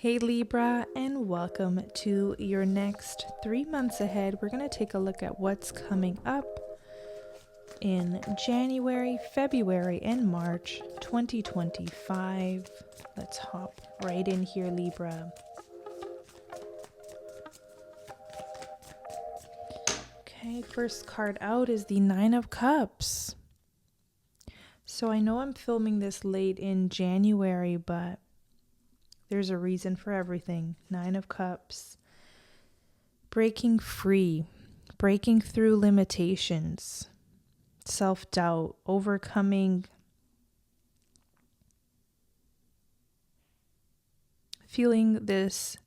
Hey Libra, and welcome to your next 3 months ahead. We're going to take a look at what's coming up in January, February, and March 2025. Let's hop right in here, Libra. Okay, first card out is the Nine of Cups. So I know I'm filming this late in January, but there's a reason for everything. Nine of Cups. Breaking free. Breaking through limitations. Self-doubt. Overcoming. Feeling this.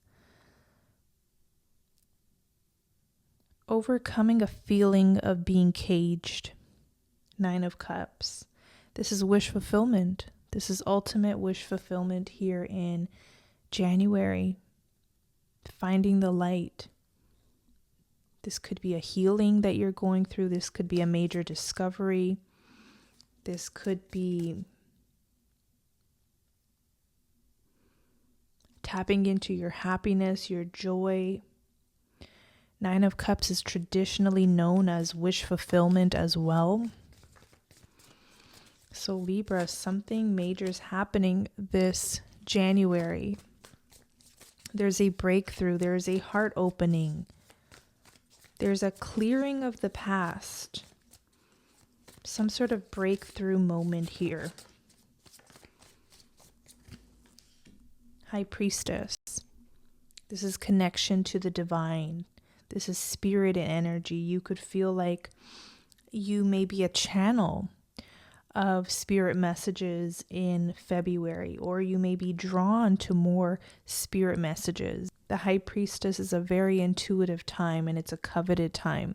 Overcoming a feeling of being caged. Nine of Cups. This is wish fulfillment. This is ultimate wish fulfillment here in January. Finding the light. This could be a healing that you're going through. This could be a major discovery. This could be tapping into your happiness, your joy. Nine of Cups is traditionally known as wish fulfillment as well. So Libra, something major is happening this January. There's a breakthrough. There's a heart opening. There's a clearing of the past. Some sort of breakthrough moment here. High Priestess. This is connection to the divine. This is spirit and energy. You could feel like you may be a channel of spirit messages in February, or you may be drawn to more spirit messages. The High Priestess is a very intuitive time, and it's a coveted time.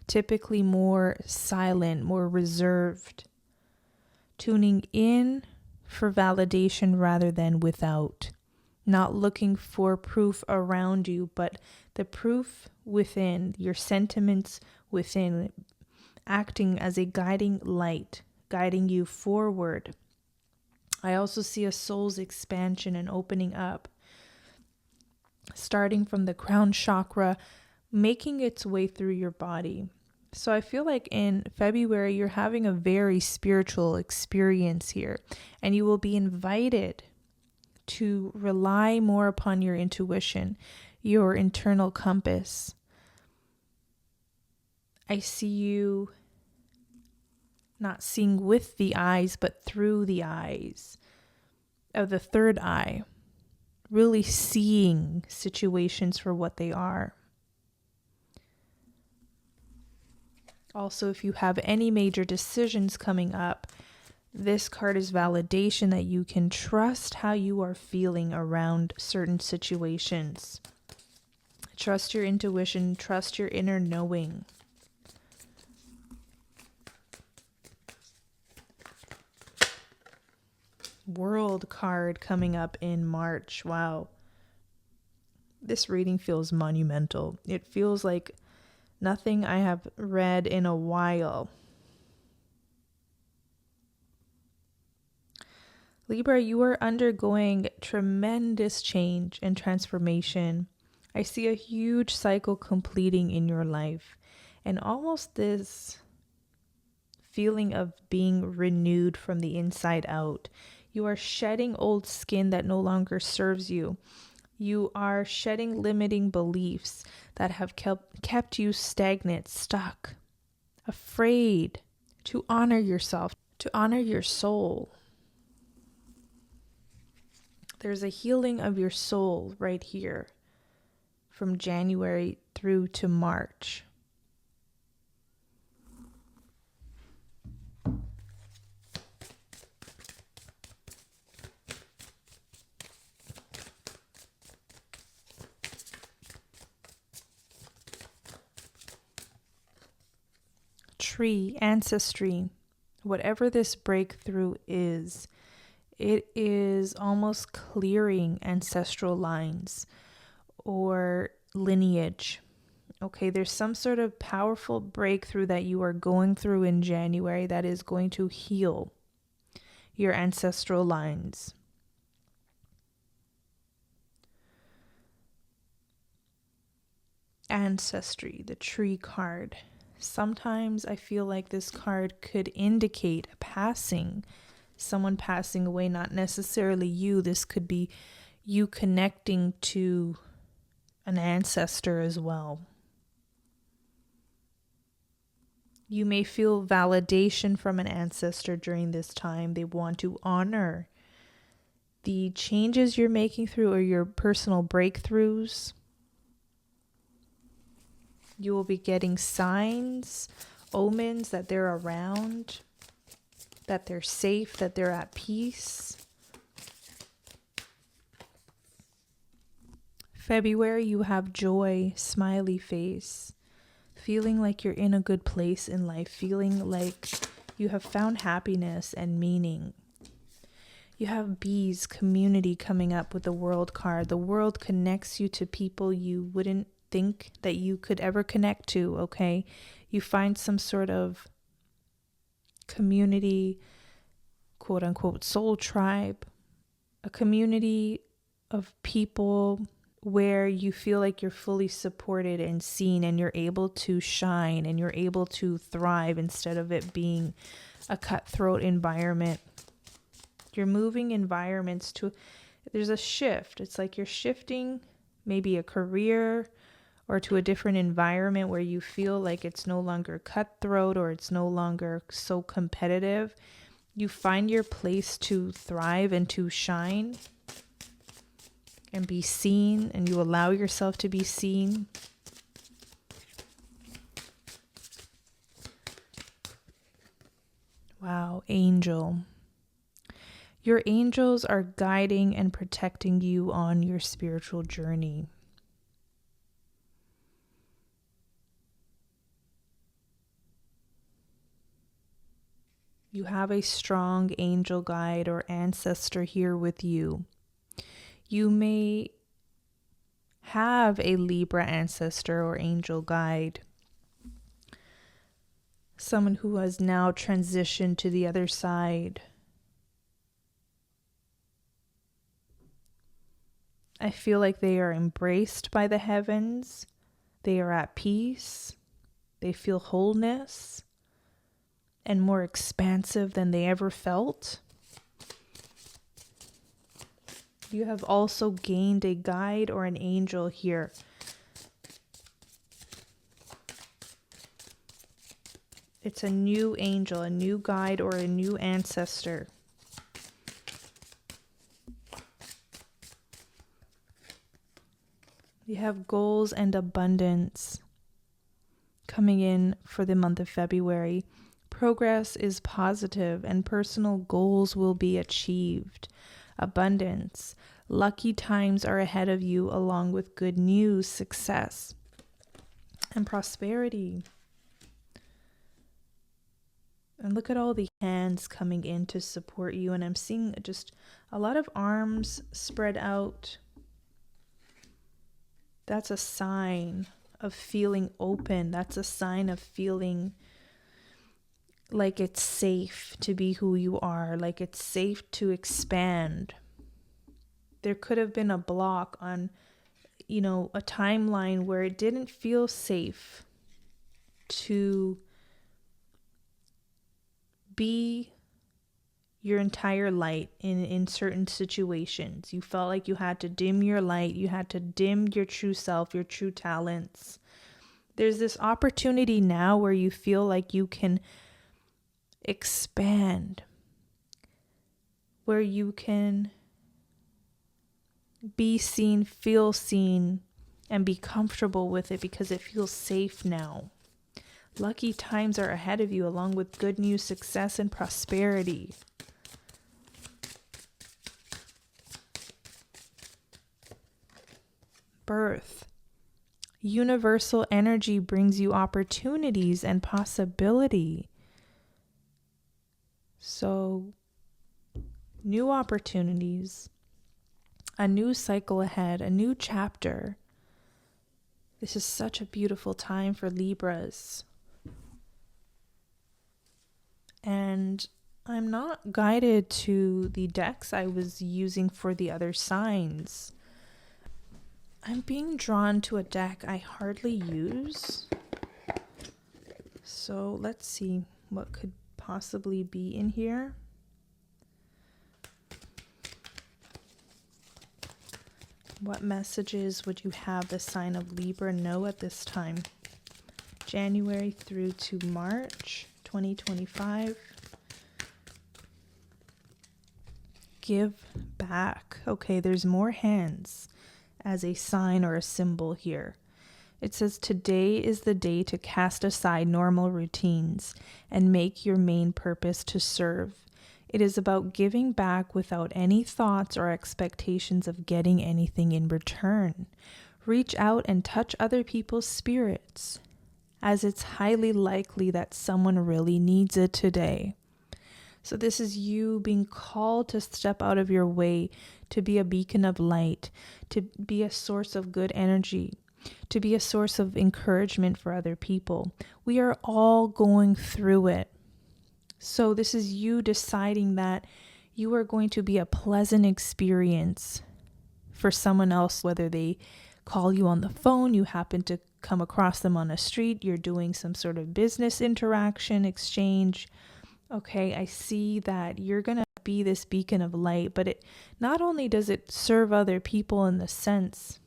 Typically more silent, more reserved. Tuning in for validation rather than without. Not looking for proof around you, but the proof within, your sentiments within, acting as a guiding light, guiding you forward. I also see a soul's expansion and opening up, starting from the crown chakra, making its way through your body. So I feel like in February, you're having a very spiritual experience here, and you will be invited to rely more upon your intuition, your internal compass. I see you not seeing with the eyes, but through the eyes of the third eye, really seeing situations for what they are. Also, if you have any major decisions coming up, this card is validation that you can trust how you are feeling around certain situations. Trust your intuition, trust your inner knowing. World card coming up in March. Wow. This reading feels monumental. It feels like nothing I have read in a while. Libra, you are undergoing tremendous change and transformation. I see a huge cycle completing in your life, and almost this feeling of being renewed from the inside out. You are shedding old skin that no longer serves you. You are shedding limiting beliefs that have kept you stagnant, stuck, afraid to honor yourself, to honor your soul. There's a healing of your soul right here from January through to March. Tree, ancestry, whatever this breakthrough is, it is almost clearing ancestral lines or lineage. Okay, there's some sort of powerful breakthrough that you are going through in January that is going to heal your ancestral lines. ancestry, the tree card. Sometimes I feel like this card could indicate a passing, someone passing away, not necessarily you. This could be you connecting to an ancestor as well. You may feel validation from an ancestor during this time. They want to honor the changes you're making through or your personal breakthroughs. You will be getting signs, omens that they're around, that they're safe, that they're at peace. February, you have joy, smiley face, feeling like you're in a good place in life, feeling like you have found happiness and meaning. You have bees, community coming up with the world card. The world connects you to people you wouldn't think that you could ever connect to, okay? You find some sort of community, quote unquote, soul tribe, a community of people where you feel like you're fully supported and seen and you're able to shine and you're able to thrive instead of it being a cutthroat environment. You're moving environments to, there's a shift. It's like you're shifting maybe a career or to a different environment where you feel like it's no longer cutthroat or it's no longer so competitive. You find your place to thrive and to shine and be seen, and you allow yourself to be seen. Wow, angel. Your angels are guiding and protecting you on your spiritual journey. You have a strong angel guide or ancestor here with you. You may have a Libra ancestor or angel guide, someone who has now transitioned to the other side. I feel like they are embraced by the heavens. They are at peace. They feel wholeness and more expansive than they ever felt. You have also gained a guide or an angel here. It's a new angel, a new guide, or a new ancestor. You have goals and abundance coming in for the month of February. Progress is positive and personal goals will be achieved. Abundance. Lucky times are ahead of you, along with good news, success, and prosperity. And look at all the hands coming in to support you. And I'm seeing just a lot of arms spread out. That's a sign of feeling open. That's a sign of feeling like it's safe to be who you are, like it's safe to expand. There could have been a block on, a timeline where it didn't feel safe to be your entire light in certain situations. You felt like you had to dim your light. You had to dim your true self, your true talents. There's this opportunity now where you feel like you can expand, where you can be seen, feel seen, and be comfortable with it because it feels safe now. Lucky times are ahead of you, along with good news, success, and prosperity. Birth. Universal energy brings you opportunities and possibility. So, new opportunities, a new cycle ahead, a new chapter. This is such a beautiful time for Libras. And I'm not guided to the decks I was using for the other signs. I'm being drawn to a deck I hardly use. So let's see what could possibly be in here. What messages would you have the sign of Libra know at this time? January through to March 2025. Give back. Okay, there's more hands as a sign or a symbol here. It says today is the day to cast aside normal routines and make your main purpose to serve. It is about giving back without any thoughts or expectations of getting anything in return. Reach out and touch other people's spirits, as it's highly likely that someone really needs it today. So this is you being called to step out of your way, to be a beacon of light, to be a source of good energy, to be a source of encouragement for other people. We are all going through it. So this is you deciding that you are going to be a pleasant experience for someone else, whether they call you on the phone, you happen to come across them on a street, you're doing some sort of business interaction, exchange. Okay, I see that you're going to be this beacon of light, but it not only does it serve other people in the sense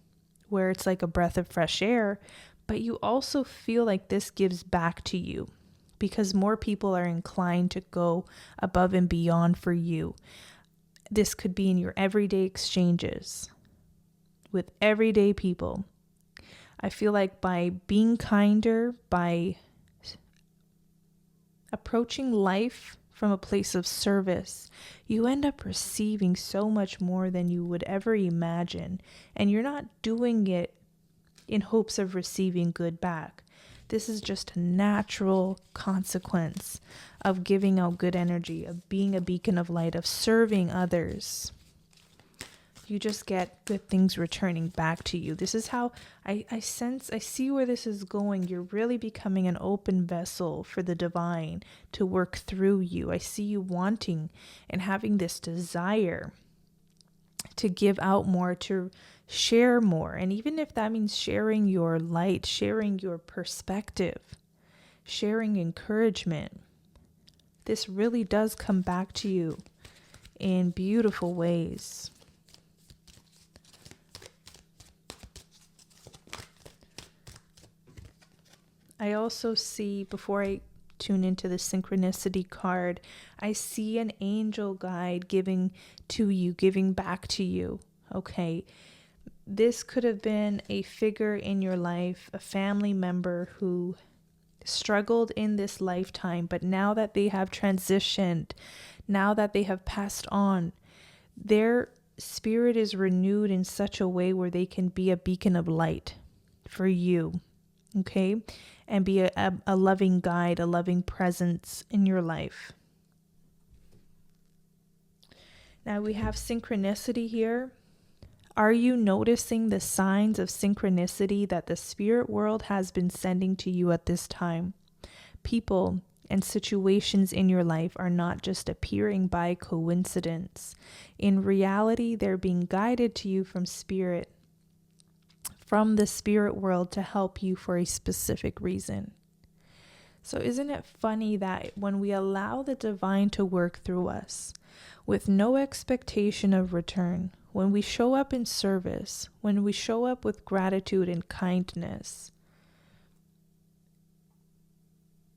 where it's like a breath of fresh air, but you also feel like this gives back to you because more people are inclined to go above and beyond for you. This could be in your everyday exchanges with everyday people. I feel like by being kinder, by approaching life from a place of service, you end up receiving so much more than you would ever imagine. And you're not doing it in hopes of receiving good back. This is just a natural consequence of giving out good energy, of being a beacon of light, of serving others. You just get good things returning back to you. This is how I see where this is going. You're really becoming an open vessel for the divine to work through you. I see you wanting and having this desire to give out more, to share more. And even if that means sharing your light, sharing your perspective, sharing encouragement, this really does come back to you in beautiful ways. I also see, before I tune into the synchronicity card, I see an angel guide giving to you, giving back to you. Okay. This could have been a figure in your life, a family member who struggled in this lifetime, but now that they have transitioned, now that they have passed on, their spirit is renewed in such a way where they can be a beacon of light for you. Okay. And be a loving guide, a loving presence in your life. Now we have synchronicity here. Are you noticing the signs of synchronicity that the spirit world has been sending to you at this time? People and situations in your life are not just appearing by coincidence. In reality, they're being guided to you from spirit, from the spirit world, to help you for a specific reason. So isn't it funny that when we allow the divine to work through us with no expectation of return, when we show up in service, when we show up with gratitude and kindness,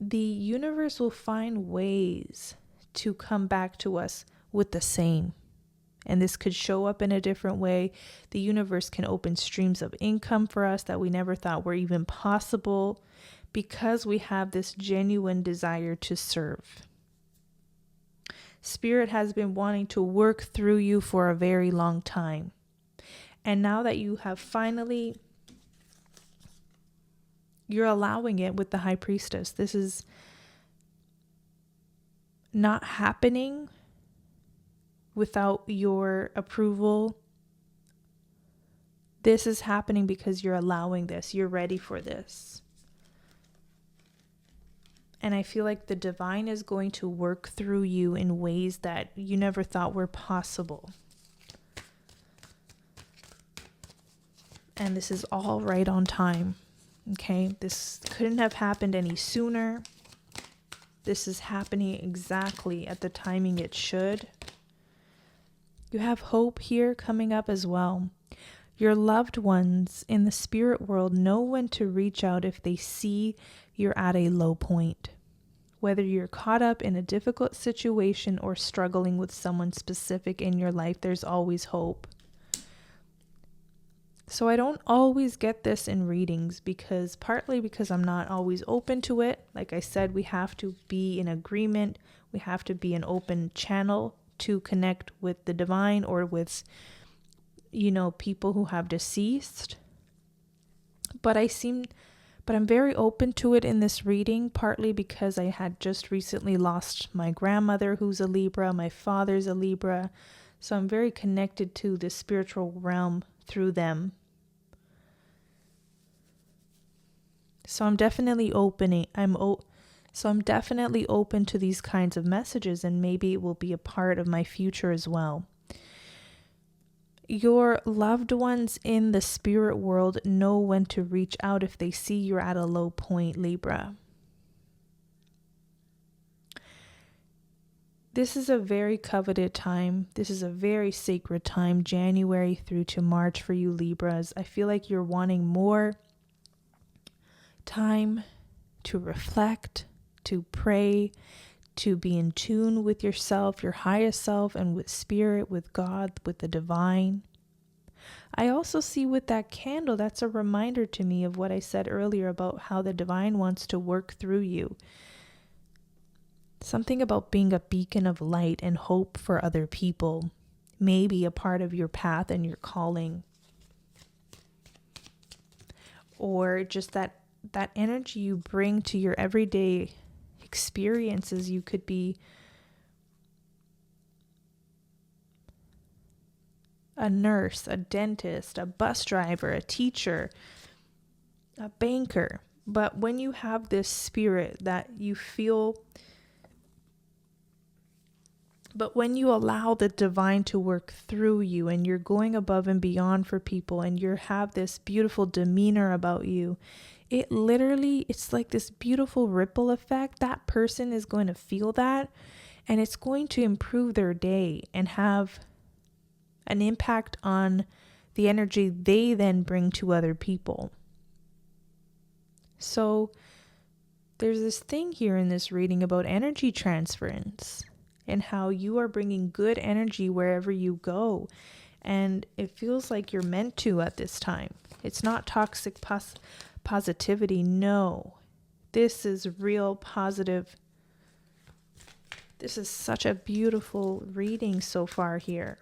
the universe will find ways to come back to us with the same. And this could show up in a different way. The universe can open streams of income for us that we never thought were even possible because we have this genuine desire to serve. Spirit has been wanting to work through you for a very long time. And now that you have finally, you're allowing it with the High Priestess. This is not happening without your approval. This is happening because you're allowing this. You're ready for this. And I feel like the divine is going to work through you in ways that you never thought were possible. And this is all right on time. Okay, this couldn't have happened any sooner. This is happening exactly at the timing it should. You have hope here coming up as well. Your loved ones in the spirit world know when to reach out if they see you're at a low point. Whether you're caught up in a difficult situation or struggling with someone specific in your life, there's always hope. So I don't always get this in readings partly because I'm not always open to it. Like I said, we have to be in agreement. We have to be an open channel to connect with the divine or with, people who have deceased. But I'm very open to it in this reading, partly because I had just recently lost my grandmother, who's a Libra. My father's a Libra. So I'm very connected to the spiritual realm through them. So I'm definitely open to these kinds of messages, and maybe it will be a part of my future as well. Your loved ones in the spirit world know when to reach out if they see you're at a low point, Libra. This is a very coveted time. This is a very sacred time, January through to March for you Libras. I feel like you're wanting more time to reflect, to pray, to be in tune with yourself, your highest self, and with spirit, with God, with the divine. I also see with that candle, that's a reminder to me of what I said earlier about how the divine wants to work through you. Something about being a beacon of light and hope for other people, maybe a part of your path and your calling. Or just that energy you bring to your everyday experiences. You could be a nurse, a dentist, a bus driver, a teacher, a banker. But when you have this spirit that you feel, but when you allow the divine to work through you and you're going above and beyond for people and you have this beautiful demeanor about you, it's like this beautiful ripple effect. That person is going to feel that, and it's going to improve their day and have an impact on the energy they then bring to other people. So there's this thing here in this reading about energy transference and how you are bringing good energy wherever you go. And it feels like you're meant to at this time. It's not toxic positivity. No, this is real positive. This is such a beautiful reading so far here.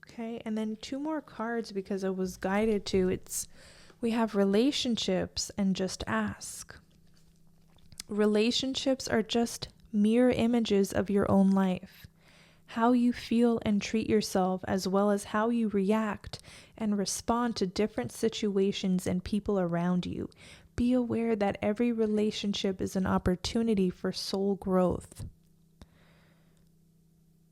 Okay, and then 2 more cards because I was guided to. We have relationships and just ask. Relationships are just mirror images of your own life. How you feel and treat yourself, as well as how you react and respond to different situations and people around you. Be aware that every relationship is an opportunity for soul growth.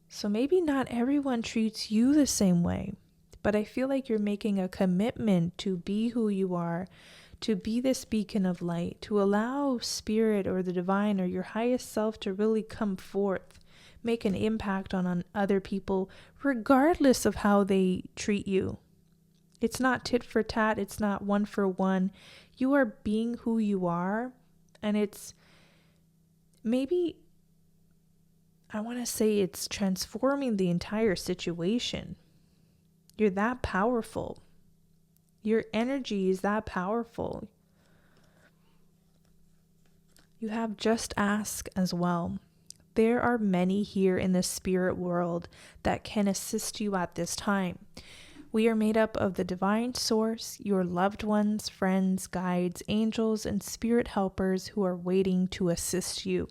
So maybe not everyone treats you the same way, but I feel like you're making a commitment to be who you are, to be this beacon of light, to allow spirit or the divine or your highest self to really come forth, make an impact on other people, regardless of how they treat you. It's not tit for tat. It's not one for one. You are being who you are, and it's maybe, I want to say it's transforming the entire situation. You're that powerful. Your energy is that powerful. You have just ask as well. There are many here in the spirit world that can assist you at this time. We are made up of the divine source, your loved ones, friends, guides, angels, and spirit helpers who are waiting to assist you.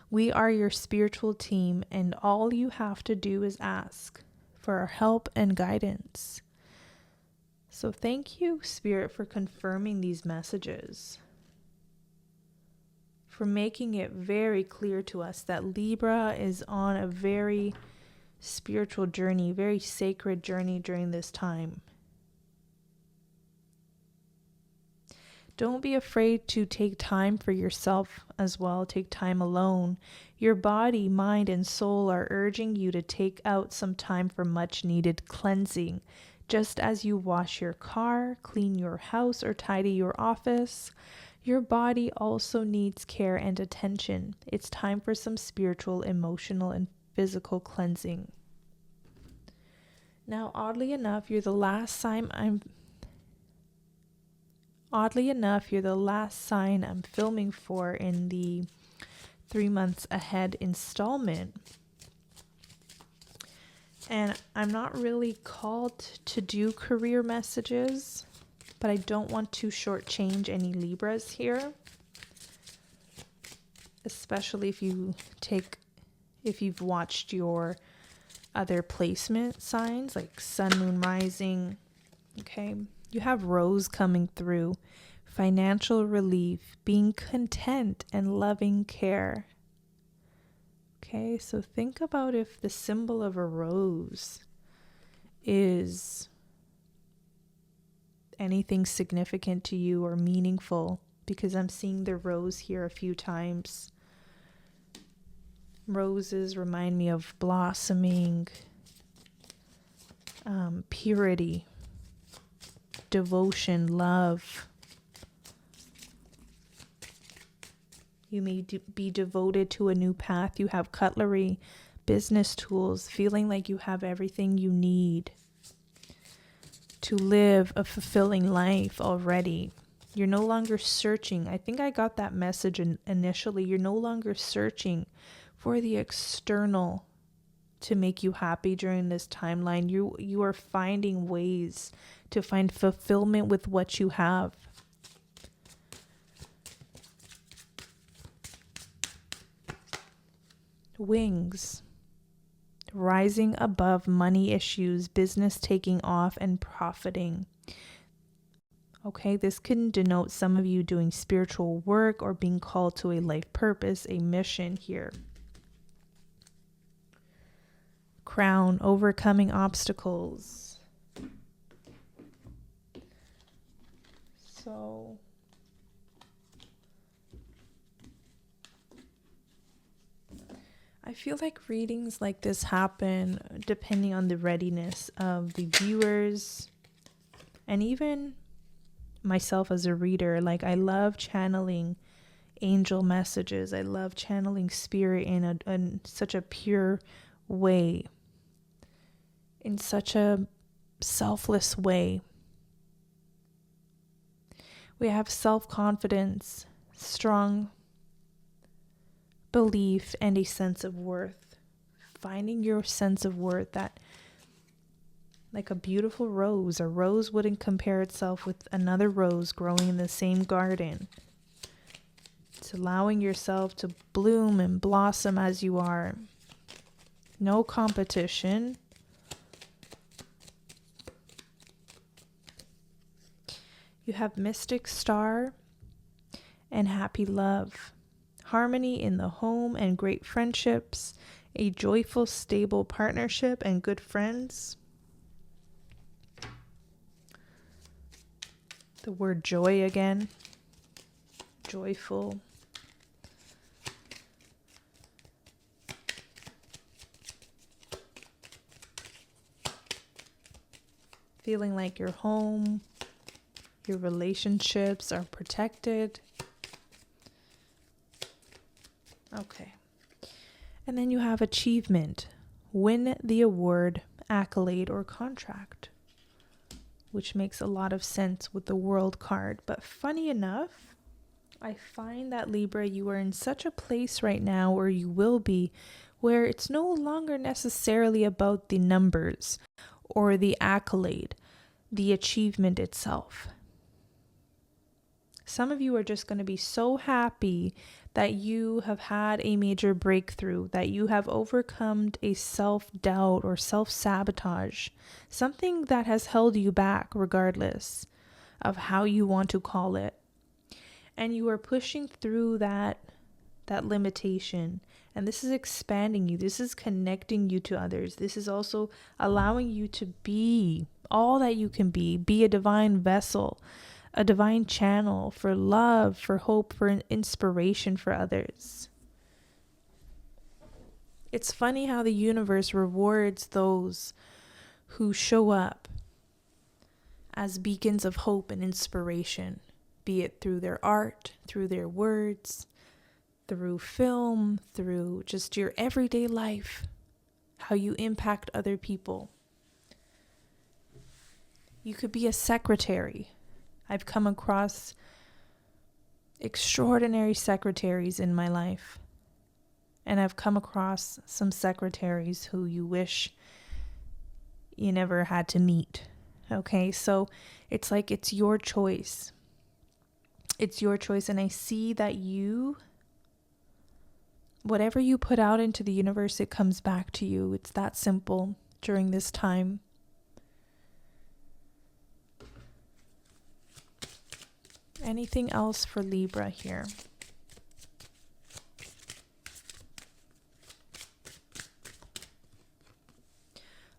We are your spiritual team, and all you have to do is ask for our help and guidance. So thank you, Spirit, for confirming these messages, for making it very clear to us that Libra is on a very spiritual journey, very sacred journey during this time. Don't be afraid to take time for yourself as well. Take time alone. Your body, mind, and soul are urging you to take out some time for much needed cleansing. Just as you wash your car, clean your house, or tidy your office, your body also needs care and attention. It's time for some spiritual, emotional, and physical cleansing. Now, oddly enough, you're the last sign I'm filming for in the 3 months ahead installment. And I'm not really called to do career messages, but I don't want to shortchange any Libras here. Especially if you've watched your other placement signs like Sun, Moon, Rising. Okay. You have Rose coming through, financial relief, being content, and loving care. Okay, so think about if the symbol of a rose is anything significant to you or meaningful, because I'm seeing the rose here a few times. Roses remind me of blossoming, purity, devotion, love. You may be devoted to a new path. You have cutlery, business tools, feeling like you have everything you need to live a fulfilling life already. You're no longer searching. I think I got that message initially. You're no longer searching for the external to make you happy during this timeline. You are finding ways to find fulfillment with what you have. Wings. Rising above money issues, business taking off, and profiting. Okay, this can denote some of you doing spiritual work or being called to a life purpose, a mission here. Crown, overcoming obstacles. So I feel like readings like this happen depending on the readiness of the viewers and even myself as a reader. Like, I love channeling angel messages. I love channeling spirit in such a pure way, in such a selfless way. We have self-confidence, strong belief, and a sense of worth. Finding your sense of worth, that like a beautiful rose. A rose wouldn't compare itself with another rose growing in the same garden. It's allowing yourself to bloom and blossom as you are. No competition. You have Mystic Star and Happy Love. Harmony in the home and great friendships. A joyful, stable partnership and good friends. The word joy again. Joyful. Feeling like your home, your relationships are protected. Okay. And then you have achievement. Win the award, accolade, or contract, which makes a lot of sense with the World card. But funny enough, I find that Libra, you are in such a place right now, or you will be, where it's no longer necessarily about the numbers or the accolade, the achievement itself. Some of you are just going to be so happy that you have had a major breakthrough, that you have overcome a self-doubt or self-sabotage, something that has held you back regardless of how you want to call it. And you are pushing through that that limitation. And this is expanding you. This is connecting you to others. This is also allowing you to be all that you can be a divine vessel, a divine channel for love, for hope, for an inspiration for others. It's funny how the universe rewards those who show up as beacons of hope and inspiration, be it through their art, through their words, through film, through just your everyday life, how you impact other people. You could be a secretary. I've come across extraordinary secretaries in my life. And I've come across some secretaries who you wish you never had to meet. Okay, so it's like it's your choice. It's your choice. And I see that whatever you put out into the universe, it comes back to you. It's that simple during this time. Anything else for Libra here?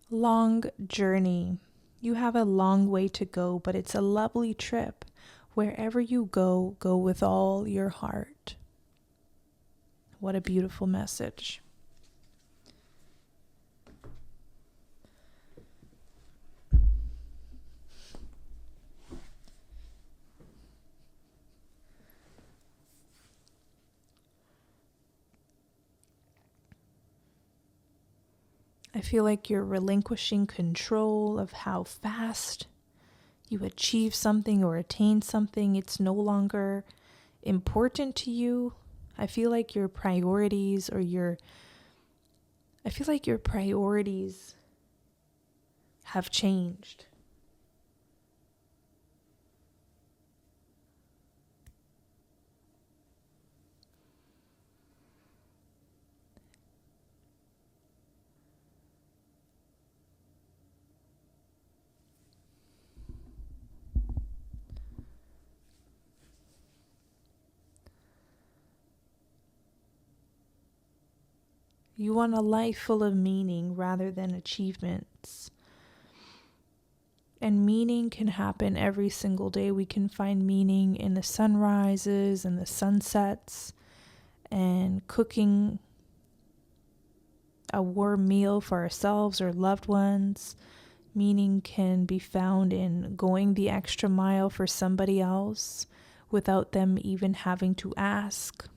Long journey. You have a long way to go, but it's a lovely trip. Wherever you go, go with all your heart. What a beautiful message. I feel like you're relinquishing control of how fast you achieve something or attain something. It's no longer important to you. I feel like your priorities have changed. You want a life full of meaning rather than achievements. And meaning can happen every single day. We can find meaning in the sunrises and the sunsets, and cooking a warm meal for ourselves or loved ones. Meaning can be found in going the extra mile for somebody else without them even having to ask.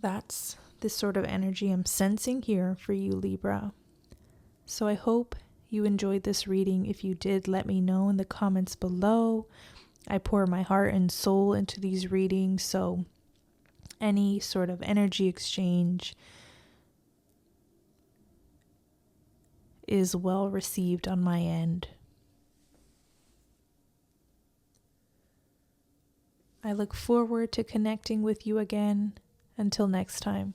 That's the sort of energy I'm sensing here for you, Libra. So I hope you enjoyed this reading. If you did, let me know in the comments below. I pour my heart and soul into these readings, so any sort of energy exchange is well received on my end. I look forward to connecting with you again. Until next time.